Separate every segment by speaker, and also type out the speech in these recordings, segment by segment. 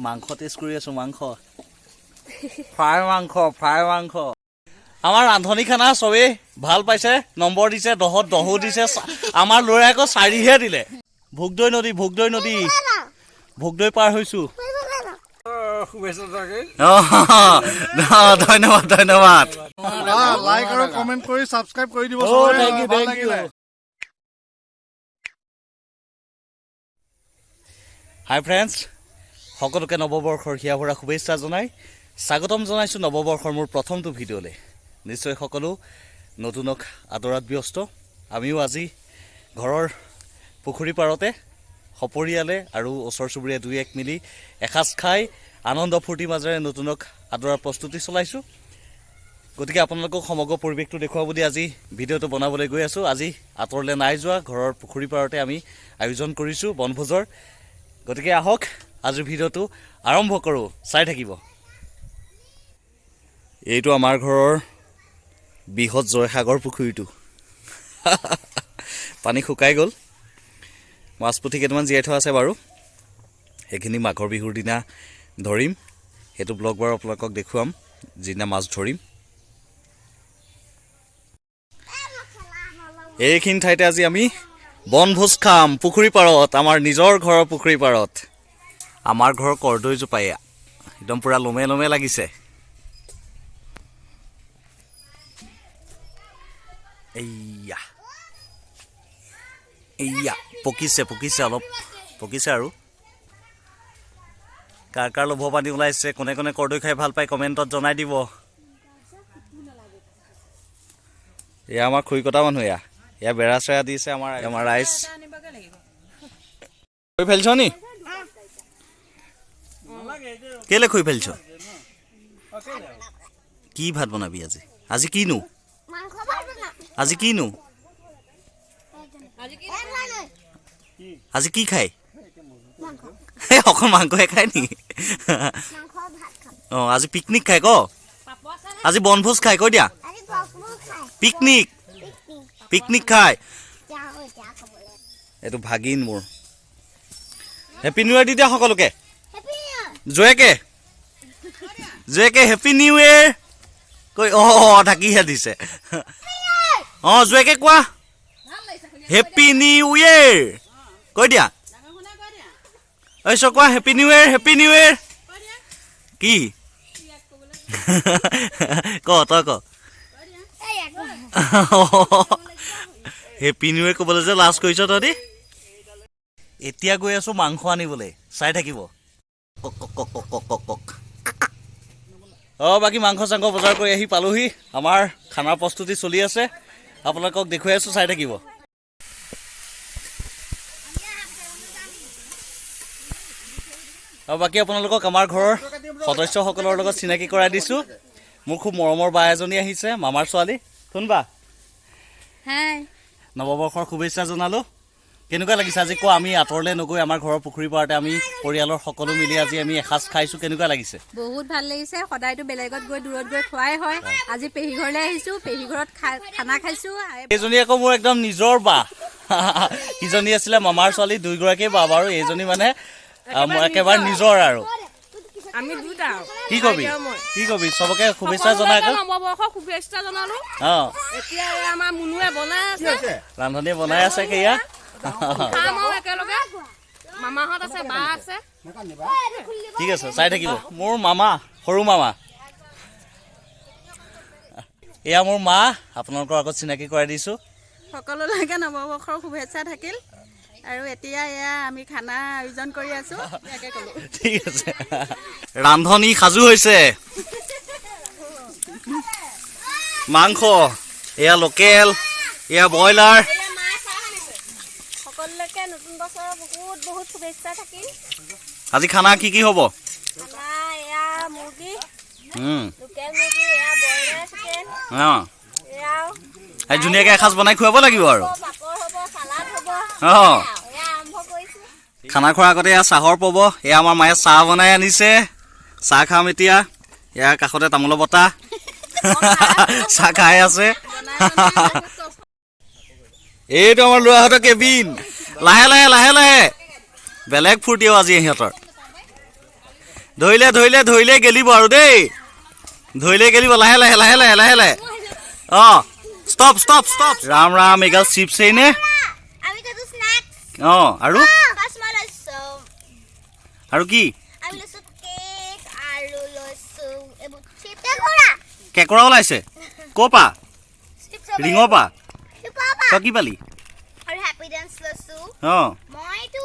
Speaker 1: মাংস টেষ্ট কৰি আছো মাংস ফ্ৰাই মাংস আমাৰ ৰান্ধনী খানা চবেই ভাল পাইছে নম্বৰ দিছে 10 দিছে আমাৰ ল'ৰাই আকৌ 4 হে দিলে ভোগদৈ নদী ভোগদৈ পাৰ হৈছো ধন্যবাদ
Speaker 2: লাইক আৰু কমেন্ট কৰি সাবস্ক্ৰাইব কৰি দিব
Speaker 1: থেংক ইউ হাই ফ্ৰেণ্ডছ সকলোকে নৱবৰ্ষৰ হিয়া ভৰা শুভেচ্ছা জনাই স্বাগতম জনাইছোঁ নৱবৰ্ষৰ মোৰ প্ৰথমটো ভিডিঅ'লৈ নিশ্চয় সকলো নতুনক আদৰাত ব্যস্ত আমিও আজি ঘৰৰ পুখুৰী পাৰতে সপৰিয়ালে আৰু ওচৰ চুবুৰীয়া 2-1 মিলি এসাঁজ খাই আনন্দ ফূৰ্তি মাজেৰে নতুনক আদৰাৰ প্ৰস্তুতি চলাইছোঁ গতিকে আপোনালোকক সমগ্ৰ পৰিৱেশটো দেখুৱাব বুলি আজি ভিডিঅ'টো বনাবলৈ গৈ আছোঁ আজি আঁতৰলৈ নাই যোৱা ঘৰৰ পুখুৰী পাৰতে আমি আয়োজন কৰিছোঁ বনভোজৰ গতিকে আহক আজিৰ ভিডিঅ'টো আৰম্ভ কৰোঁ চাই থাকিব এইটো আমাৰ ঘৰৰ বৃহৎ জয়সাগৰ পুখুৰীটো পানী শুকাই গ'ল মাছ পুঠি কেইটামান জীয়াই থোৱা আছে বাৰু সেইখিনি মাঘৰ বিহুৰ দিনা ধৰিম সেইটো ব্লগ বাৰু আপোনালোকক দেখুৱাম যিদিনা মাছ ধৰিম এইখিনি ঠাইতে আজি আমি বনভোজ খাম পুখুৰী পাৰত আমাৰ নিজৰ ঘৰৰ পুখুৰী পাৰত আমাৰ ঘৰৰ কৰ্দৈজোপা একদম পুৰা লমে লমে লাগিছে এইয়া পকিছে অলপ পকিছে আৰু কাৰ লোভ পানী ওলাইছে কোনে কোনে কৰ্দৈ খাই ভাল পায় কমেণ্টত জনাই দিব এয়া আমাৰ খুৰী কটা মানুহ এয়া বেৰা চেৰা দিছে আমাৰ ৰাইজ খুই ফেলছ নি কেলে খুই ফেলছ কি ভাত বনাবি আজি কিনো আজি কি খাই অকল মাংসহে খাই নেকি অঁ আজি পিকনিক খাই ক আজি বনভোজ খাই কৈ দিয়া পিকনিক খাই এইটো ভাগিন মোৰ হেপী নিউ ইয়েৰ দি দিয়া সকলোকে জয়েকে হেপী নিউ ইয়েৰ কৈ ঢাকিহে দিছে অঁ জয়েকে কোৱা হেপী নিউ ইয়েৰ কৈ দিয়া কোৱা হেপী নিউ ইয়েৰ কি তই ক হেপী নিউ ইয়েৰ ক'বলৈ যে লাজ কৰিছ তহঁতি এতিয়া গৈ আছো মাংস আনিবলৈ চাই থাকিব বাকী মাংস চাংস বজাৰ কৰি আহি পালোহি আমাৰ খানাৰ প্ৰস্তুতি চলি আছে আপোনালোকক দেখুৱাই আছো চাই থাকিব বাকী আপোনালোকক আমাৰ ঘৰৰ সদস্যসকলৰ লগত চিনাকি কৰাই দিছোঁ মোৰ খুব মৰমৰ বা এজনী আহিছে মামাৰ ছোৱালী শুনবা নৱবৰ্ষৰ শুভেচ্ছা জনালোঁ কেনেকুৱা লাগিছে আজি কোৱা আমি আঁতৰলৈ নগৈ আমাৰ ঘৰৰ পুখুৰী পাৰতে আমি পৰিয়ালৰ সকলো মিলি আজি আমি এসাঁজ খাইছোঁ কেনেকুৱা লাগিছে
Speaker 3: বহুত ভাল লাগিছে সদায়তো বেলেগত গৈ দূৰত গৈ খোৱাই হয় আজি পেহী ঘৰলৈ আহিছোঁ পেহী ঘৰত খানা খাইছোঁ
Speaker 1: এইজনী আকৌ মোৰ একদম নিজৰ বা ইজনী আছিলে মামাৰ ছোৱালী দুইগৰাকী বা বাৰু এইজনী মানে একেবাৰে নিজৰ আৰু
Speaker 4: আমি দুটা
Speaker 1: কি কবি চবকে শুভেচ্ছা জনাই
Speaker 4: নৱবৰ্ষৰ শুভেচ্ছা জনালো এতিয়া আমাৰ মুনুৱে বনাই আছে
Speaker 1: ৰান্ধনীয়ে বনাই আছে কেয়া
Speaker 4: একেলগে মামাহঁত আছে বা আছে
Speaker 1: ঠিক আছে চাই থাকিব মোৰ মামা সৰু মামা এয়া মোৰ মা আপোনালোকৰ আগত চিনাকি কৰাই দিছোঁ
Speaker 3: সকলোলৈকে নৱবৰ্ষৰ শুভেচ্ছা থাকিল আৰু এতিয়া এয়া আমি খানা আয়োজন কৰি আছো
Speaker 1: ঠিক আছে ৰান্ধনী সাজু হৈছে মাংস এয়া লোকেল এয়া ব্ৰইলাৰ
Speaker 3: সকলোলৈকে নতুন বছৰৰ বহুত শুভেচ্ছা থাকিল
Speaker 1: আজি খানা কি হ'ব
Speaker 3: এয়া মুৰ্গী লোকেল মুৰ্গী এয়া ব্ৰইলাৰ চিকেন
Speaker 1: এই ধুনীয়াকৈ এসাঁজ বনাই খুৱাব লাগিব আৰু খানা খোৱাৰ আগতে এয়া চাহৰ পব এয়া আমাৰ মায়ে চাহ বনাই আনিছে চাহ খাম এতিয়া ইয়াৰ কাষতে তামোলৰ বটা চাহ খাই আছে এইটো আমাৰ ল'ৰাহঁতৰ কেবিন লাহে লাহে বেলেগ ফূৰ্তিও আজি সিহঁতৰ ধৰিলে গেলিব আৰু দেই ধৰিলে গেলিব লাহে লাহে অ ষ্টপ ৰাম এগাল চিপছ নে
Speaker 5: আমি খাইছো স্ন্যাক্স
Speaker 1: অ আৰু
Speaker 5: কাশ্মীৰ লৈছো
Speaker 1: আৰু কি
Speaker 5: আমি লৈছো কেক আৰু লৈছো এবোৰ চিপছ
Speaker 1: কেকৰা ওলাইছে ক'পা ৰিঙৰ পা তই কি পালি
Speaker 5: আৰু হ্যাপি ডান্স লৈছো
Speaker 1: অ
Speaker 5: মইতো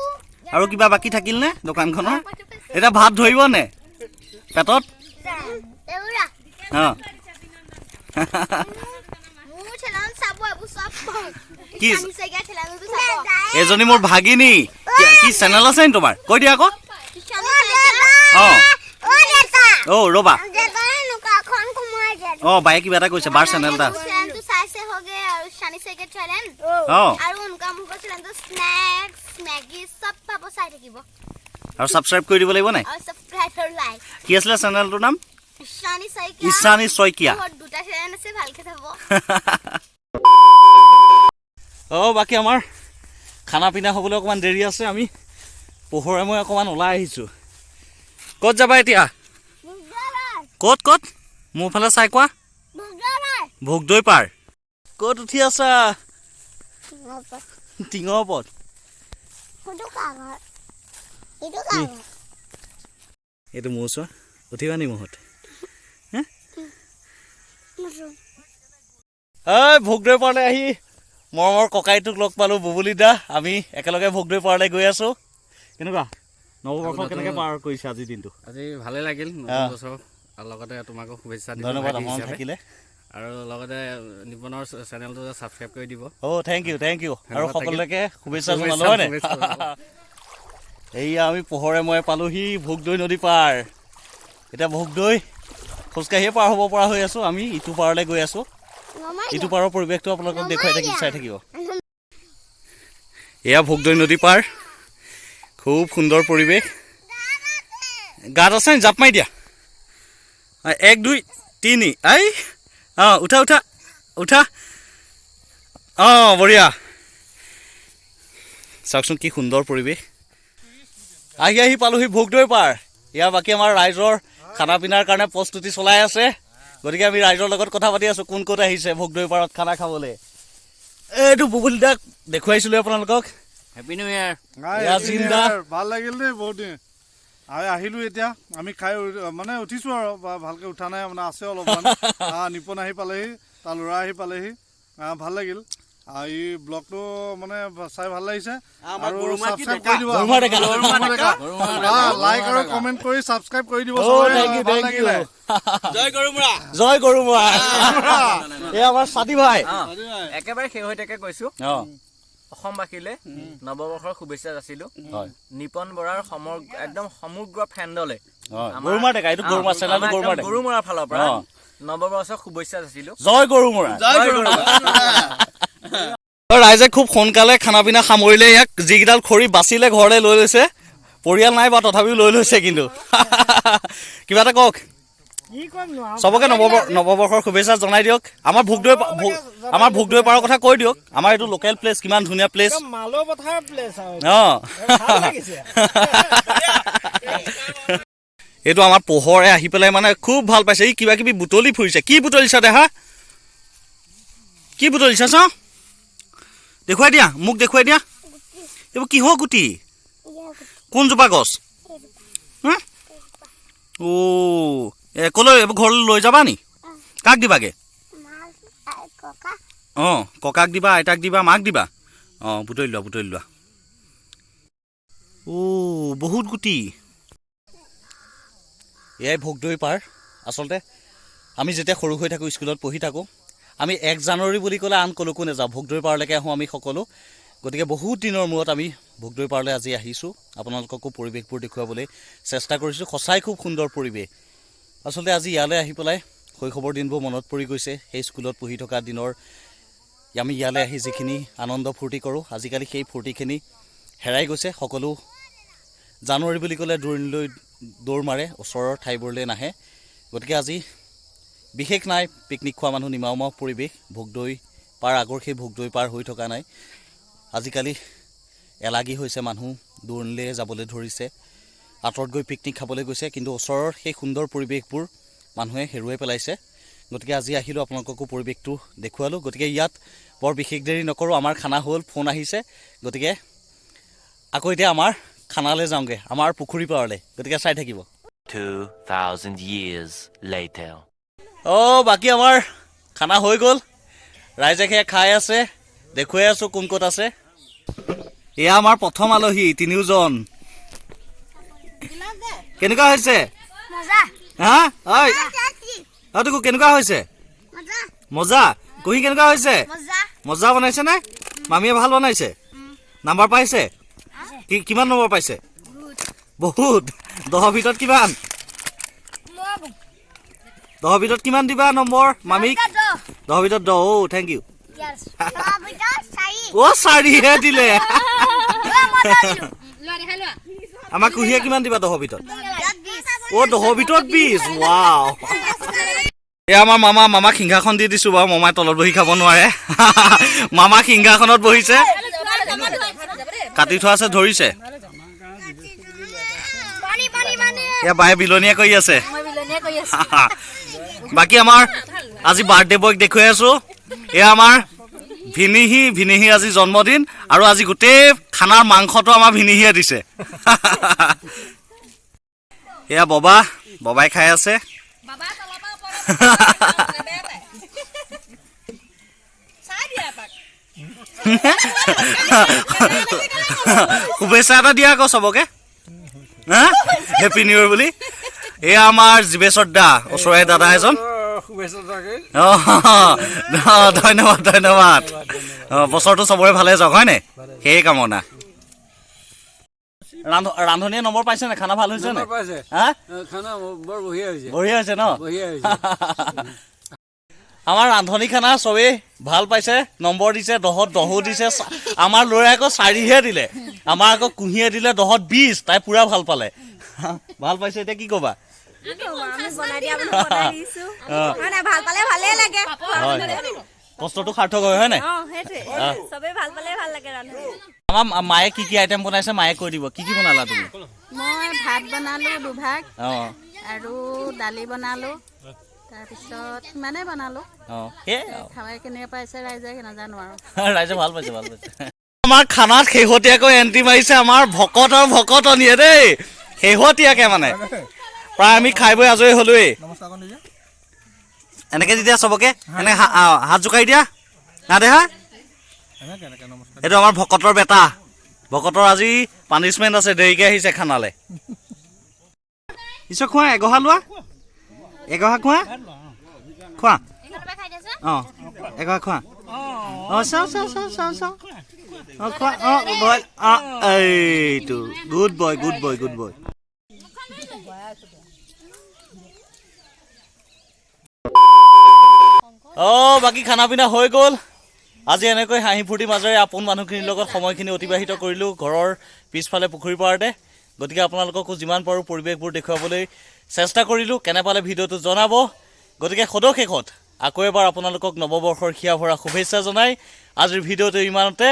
Speaker 1: আৰু কিবা বাকী থাকিল নে দোকানখনৰ এটা ভাত ধৰিব নে পেটত
Speaker 5: এউৰা
Speaker 1: অ
Speaker 5: মোৰ চেনেল চাব এবোৰ সব
Speaker 1: কি
Speaker 5: আমি সেগা চেনেলটো চাব
Speaker 1: এজনী মোৰ ভাগিনী কি চেনেল আছে নি তোমাৰ কৈ দিয়া আকৌ অ অ ৰবা অ বায়ে কিবা এটা কৈছে বাৰ চেনেল এটা
Speaker 5: চেনেলটো চাইছে হোগে আৰু শানি সেগা চেনেল
Speaker 1: অ
Speaker 5: আৰু উনকা মুখ চেনেলটো স্ন্যাক্স ম্যাগি সব পাব চাই থাকিব
Speaker 1: আৰু সাবস্ক্ৰাইব কৰি দিব লাগিব নাই
Speaker 5: আৰু সাবস্ক্ৰাইব আৰু লাইক
Speaker 1: কি আছিলে চেনেলটোৰ নাম
Speaker 5: শানি সাইকিয়া
Speaker 1: ঈশানী শইকীয়া
Speaker 5: দুটা চেনেল আছে ভালকে চাব
Speaker 1: অ বাকী আমাৰ খানা পিনা হ'বলৈ অকণমান দেৰি আছে আমি পোহৰে মই অকণমান ওলাই আহিছোঁ ক'ত যাবা এতিয়া ক'ত মোৰ ফালে চাই কোৱা ভোগদৈ পাৰ ক'ত উঠি আছা টিঙৰ ওপৰত এইটো মোৰ চোৱা উঠিবা নি মোহত ভোগদৈ পাৰলৈ আহি মৰমৰ ককাইটোক লগ পালোঁ বুবুলি দা আমি একেলগে ভোগদৈ পাৰলৈ গৈ আছোঁ কেনেকুৱা নৱবৰ্ষ কেনেকৈ পাৰ কৰিছে আজিৰ দিনটো
Speaker 6: আজি ভালে লাগিল নতুন বছৰ আৰু লগতে তোমাকো শুভেচ্ছা দিম
Speaker 1: ধন্যবাদ আমাৰ থাকিলে
Speaker 6: আৰু লগতে নিপনৰ চেনেলটো ছাবস্ক্ৰাইব কৰি দিব
Speaker 1: থেংক ইউ আৰু সকলোকে শুভেচ্ছা জনালোঁ হয়নে এইয়া আমি পোহৰে মই পালোঁহি ভোগদৈ নদী পাৰ এতিয়া ভোগদৈ খোজকাঢ়িয়ে পাৰ হ'ব পৰা হৈ আছোঁ আমি ইটো পাৰলৈ গৈ আছোঁ ইটো পাৰৰ পৰিৱেশটো আপোনালোকক দেখুৱাই থাকিম চাই থাকিব এয়া ভোগদৈ নদী পাৰ খুব সুন্দৰ পৰিৱেশ গাত আছে নি জাপ মাৰি দিয়া 1 2 3 আই উঠা বঢ়িয়া চাওকচোন কি সুন্দৰ পৰিৱেশ আহি পালোহি ভোগদৈ পাৰ ইয়াৰ বাকী আমাৰ ৰাইজৰ খানা পিনাৰ কাৰণে প্ৰস্তুতি চলাই আছে গতিকে আমি ৰাইজৰ লগত কথা পাতি আছোঁ কোন ক'ত আহিছে ভোগদৈ পাৰত খানা খাবলৈ এইটো বুবুলি দাক দেখুৱাইছিলোঁ আপোনালোকক
Speaker 6: হেপী নিউ ইয়াৰ
Speaker 2: ভাল লাগিল দেই বহুত দিন আহিলো এতিয়া আমি খাই মানে উঠিছো আৰু ভালকে উঠা নাই মানে আছে অলপমান নিপন আহি পালেহি তাৰ ল'ৰা আহি পালেহি ভাল লাগিল এই ব্লগটো মানে চাই ভাল লাগিছে আৰু সাবস্ক্ৰাইব কৰি দিব লাইক আৰু কমেন্ট কৰি সাবস্ক্ৰাইব কৰি দিব
Speaker 1: জয় গৰুমৰা এই আমাৰ সাথী ভাই
Speaker 6: একেবাৰে শেহতীয়াকৈ কৈছো অসমবাসীলৈ নৱবৰ্ষৰ শুভেচ্ছা যাচিলো নিপন বৰাৰ একদম সমগ্ৰ ফেণ্ডলে গৰুমৰাৰ ফালৰ পৰা নৱবৰ্ষৰ শুভেচ্ছা যাচিলো
Speaker 1: জয় গৰুমৰা ৰাইজে খুব সোনকালে খানা পিনা সামৰিলে ইয়াক যিকেইডাল খৰি বাচিলে ঘৰলৈ লৈ লৈছে পৰিয়াল নাই বা তথাপিও লৈ লৈছে কিন্তু কিবা এটা কওক চবকে নৱবৰ্ষৰ শুভেচ্ছা জনাই দিয়ক আমাৰ ভোগদৈ পাৰৰ কথা কৈ দিয়ক আমাৰ এইটো লোকেল প্লেচ কিমান ধুনীয়া প্লেচ এইটো আমাৰ পোহৰে আহি পেলাই মানে খুব ভাল পাইছে ই কিবা কিবি বুটলি ফুৰিছে কি বুটলিছা দেহা কি বুটলিছা চাওঁ দেখুৱাই দিয়া মোক দেখুৱাই দিয়া এইবোৰ কিহৰ গুটি কোনজোপা গছ ক'লৈ এইবোৰ ঘৰলৈ লৈ যাবা নি কাক দিবাগে ককাক দিবা আইতাক দিবা মাক দিবা বুটলি লোৱা বহুত গুটি এয়াই ভোগদৈ পাৰ আচলতে আমি যেতিয়া সৰু হৈ থাকোঁ স্কুলত পঢ়ি থাকোঁ আমি 1 জানুৱাৰী বুলি ক'লে আন ক'লৈকো নাযাওঁ ভোগদৈ পাৰলৈকে আহোঁ আমি সকলো গতিকে বহুত দিনৰ মূৰত আমি ভোগদৈ পাৰলৈ আজি আহিছোঁ আপোনালোককো পৰিৱেশবোৰ দেখুৱাবলৈ চেষ্টা কৰিছোঁ সঁচাই খুব সুন্দৰ পৰিৱেশ আচলতে আজি ইয়ালৈ আহি পেলাই শৈশৱৰ দিনবোৰ মনত পৰি গৈছে সেই স্কুলত পঢ়ি থকা দিনৰ আমি ইয়ালৈ আহি যিখিনি আনন্দ ফূৰ্তি কৰোঁ আজিকালি সেই ফূৰ্তিখিনি হেৰাই গৈছে সকলো জানুৱাৰী বুলি ক'লে দূৰণিলৈ দৌৰ মাৰে ওচৰৰ ঠাইবোৰলৈ নাহে গতিকে আজি বিশেষ নাই পিকনিক খোৱা মানুহ নিমাওমাও পৰিৱেশ ভোগদৈ পাৰ আগৰ সেই ভোগদৈ পাৰ হৈ থকা নাই আজিকালি এলাগী হৈছে মানুহ দূৰণিলৈ যাবলৈ ধৰিছে আঁতৰত গৈ পিকনিক খাবলৈ গৈছে, কিন্তু ওচৰৰ সেই সুন্দৰ পৰিৱেশবোৰ মানুহে হেৰুৱাই পেলাইছে। গতিকে আজি আহিলোঁ, আপোনালোককো পৰিৱেশটো দেখুৱালোঁ। গতিকে ইয়াত বৰ বিশেষ দেৰি নকৰোঁ, আমাৰ খানা হ'ল, ফোন আহিছে। গতিকে আকৌ এতিয়া আমাৰ খানালৈ যাওঁগৈ, আমাৰ পুখুৰী পাৰলৈ। গতিকে চাই থাকিব।
Speaker 7: 2,000 years later.
Speaker 1: বাকী আমাৰ খানা হৈ গ'ল, ৰাইজে সেয়া খাই আছে, দেখুৱাই আছোঁ কোন ক'ত আছে। এয়া আমাৰ প্ৰথম আলহী, তিনিওজন। কেনেকুৱা হৈছে? হা ঐ তোকো কেনেকুৱা হৈছে? মজা। কুহি কেনেকুৱা হৈছে? মজা বনাইছে নে? মামীয়ে ভাল বনাইছে? নাম্বাৰ পাইছে? কিমান নম্বৰ পাইছে? বহুত। 10ৰ ভিতৰত কিমান? 10ৰ ভিতৰত কিমান দিবা নম্বৰ মামীক? 10ৰ ভিতৰত 10। Thank U. 4হে দিলে। আমাক কুহিয়ে কিমান দিবা 10ৰ ভিতৰত? 10ৰ ভিতৰত 20। ৱাও। এয়া আমাৰ মামা সিংহাখন দি দিছোঁ বাৰু, মামাই তলত বহি খাব নোৱাৰে। মামা সিংহাখনত বহিছে, কাটি থোৱা আছে, ধৰিছে। এয়া বায়ে বিলনীয়া কৰি আছে। বাকী আমাৰ আজি বাৰ্থডে বয়ক দেখুৱাই আছোঁ। এয়া আমাৰ ভিনিহি আজি জন্মদিন, আৰু আজি গোটেই খানাৰ মাংসটো আমাৰ ভিনিহিয়ে দিছে। এয়া ববাই খাই আছে। শুভেচ্ছা এটা দিয়া আকৌ চবকে, হা হেপী নিউ ইয়েৰ বুলি। এয়া আমাৰ জীৱেশ্বৰ দা, ওচৰৰে দাদা এজন। ধন্যবাদ। বছৰটো চবৰে ভালে যাওক, হয় নাই? সেই কামনা। ৰান্ধনীয়ে নম্বৰ পাইছে নে? খানা ভাল হৈছে নে? বঢ়িয়া হৈছে ন? আমাৰ ৰান্ধনী খানা চবেই ভাল পাইছে, নম্বৰ দিছে, 10ত 10 দিছে। আমাৰ ল'ৰাই আকৌ 4হে দিলে, আমাৰ আকৌ কুঁহিয়ে দিলে 10ত 20। তাই পুৰা ভাল পালে, ভাল পাইছে। এতিয়া কি ক'বা? কষ্টটো সাৰ্থক হয়, হয় নাই? আমাৰ মায়ে কি আইটেম বনাইছে মায়ে কৈ দিব। কি বনালা তুমি?
Speaker 3: মই ভাত বনালো 2 ভাগ, আৰু দালি বনালো, তাৰপিছত সিমানে বনালো। খাই কেনেকৈ পাইছে ৰাইজে নাজানো আৰু।
Speaker 1: ৰাইজে ভাল পাইছে। আমাৰ খানাত শেহতীয়াকৈ এণ্ট্ৰি মাৰিছে আমাৰ ভকত আৰু ভকতনীয়ে দেই, শেহতীয়াকে মানে। প্ৰায় আমি খাই বৈ আজৰি হ'লোৱেই। এনেকে দি দিয়া চবকে, এনেকে হাত জোকাৰি দিয়া না দেহা। এইটো আমাৰ ভকতৰ বেটা, ভকতৰ আজি পানিচমেণ্ট আছে, দেৰিকে আহিছে খানালে। ইছৰ খোৱা, এগহা লোৱা, এগহা খোৱা, এগহা খোৱা। খোৱা। এইটো গুড বয়। বাকী খানা পিনা হৈ গ'ল। আজি এনেকৈ হাঁহি ফূৰ্তি মাজেৰে আপোন মানুহখিনিৰ লগত সময়খিনি অতিবাহিত কৰিলোঁ ঘৰৰ পিছফালে পুখুৰী পাৰতে। গতিকে আপোনালোককো যিমান পাৰোঁ পৰিৱেশবোৰ দেখুৱাবলৈ চেষ্টা কৰিলোঁ। কেনে পালে ভিডিঅ'টো জনাব। গতিকে সদশেষত আকৌ এবাৰ আপোনালোকক নৱবৰ্ষৰ হিয়া ভৰা শুভেচ্ছা জনাই আজিৰ ভিডিঅ'টো ইমানতে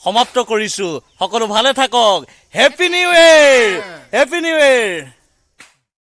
Speaker 1: সমাপ্ত কৰিছোঁ। সকলো ভালে থাকক। Happy new year.